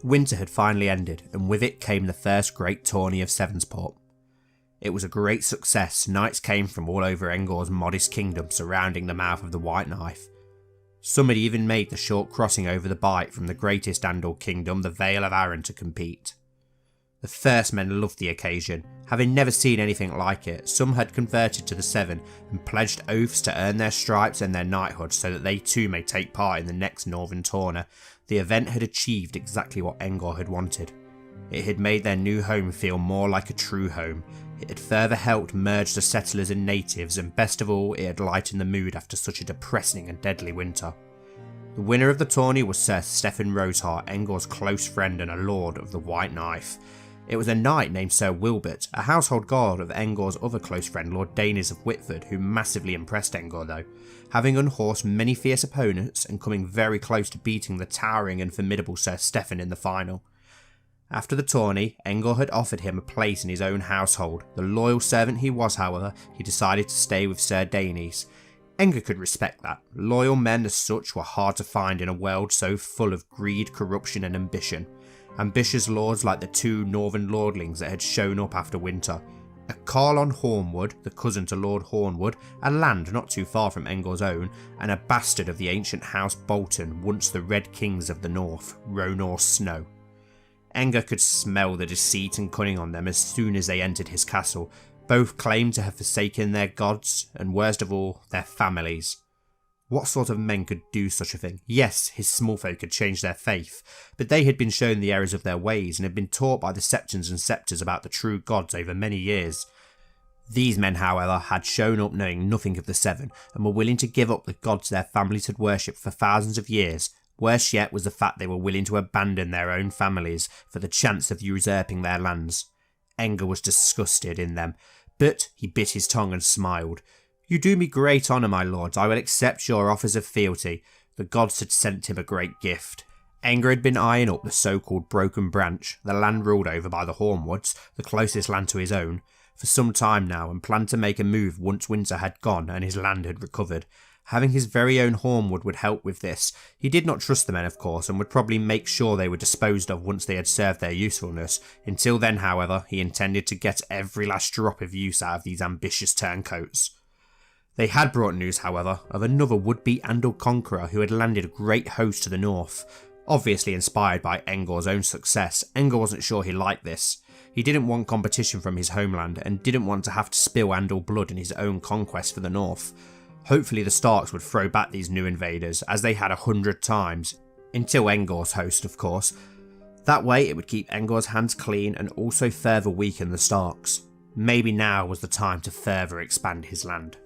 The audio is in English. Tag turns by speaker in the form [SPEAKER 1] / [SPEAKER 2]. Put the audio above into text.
[SPEAKER 1] winter had finally ended, and with it came the first great tourney of Sevensport. It was a great success. Knights came from all over Engor's modest kingdom surrounding the mouth of the White Knife. Some had even made the short crossing over the Bight from the greatest Andal kingdom, the Vale of Arryn, to compete. The first men loved the occasion, having never seen anything like it. Some had converted to the Seven and pledged oaths to earn their stripes and their knighthood so that they too may take part in the next Northern tourney. The event had achieved exactly what Enger had wanted. It had made their new home feel more like a true home. It had further helped merge the settlers and natives, and best of all, it had lightened the mood after such a depressing and deadly winter. The winner of the tourney was Sir Stephen Roseheart, Enger's close friend and a lord of the White Knife. It was a knight named Sir Wilbert, a household god of Enger's other close friend Lord Danis of Whitford, who massively impressed Enger though, having unhorsed many fierce opponents and coming very close to beating the towering and formidable Sir Stephen in the final. After the tourney, Enger had offered him a place in his own household. The loyal servant he was, however, he decided to stay with Sir Danis. Enger could respect that. Loyal men as such were hard to find in a world so full of greed, corruption and ambition. Ambitious lords like the two northern lordlings that had shown up after winter. A Carlon Hornwood, the cousin to Lord Hornwood, a land not too far from Enger's own, and a bastard of the ancient House Bolton, once the Red Kings of the North, Rhonar Snow. Enger could smell the deceit and cunning on them as soon as they entered his castle. Both claimed to have forsaken their gods, and worst of all, their families. What sort of men could do such a thing? Yes, his smallfolk had changed their faith, but they had been shown the errors of their ways and had been taught by the Septons and Scepters about the true gods over many years. These men, however, had shown up knowing nothing of the Seven, and were willing to give up the gods their families had worshipped for thousands of years. Worse yet was the fact they were willing to abandon their own families for the chance of usurping their lands. Enger was disgusted in them, but he bit his tongue and smiled. "You do me great honour, my lords. I will accept your offers of fealty." The gods had sent him a great gift. Enger had been eyeing up the so-called Broken Branch, the land ruled over by the Hornwoods, the closest land to his own, for some time now, and planned to make a move once winter had gone and his land had recovered. Having his very own Hornwood would help with this. He did not trust the men, of course, and would probably make sure they were disposed of once they had served their usefulness. Until then, however, he intended to get every last drop of use out of these ambitious turncoats. They had brought news, however, of another would-be Andal conqueror who had landed a great host to the north. Obviously inspired by Enger's own success, Enger wasn't sure he liked this. He didn't want competition from his homeland, and didn't want to have to spill Andal blood in his own conquest for the north. Hopefully the Starks would throw back these new invaders, as they had 100 times, until Enger's host of course. That way it would keep Enger's hands clean and also further weaken the Starks. Maybe now was the time to further expand his land.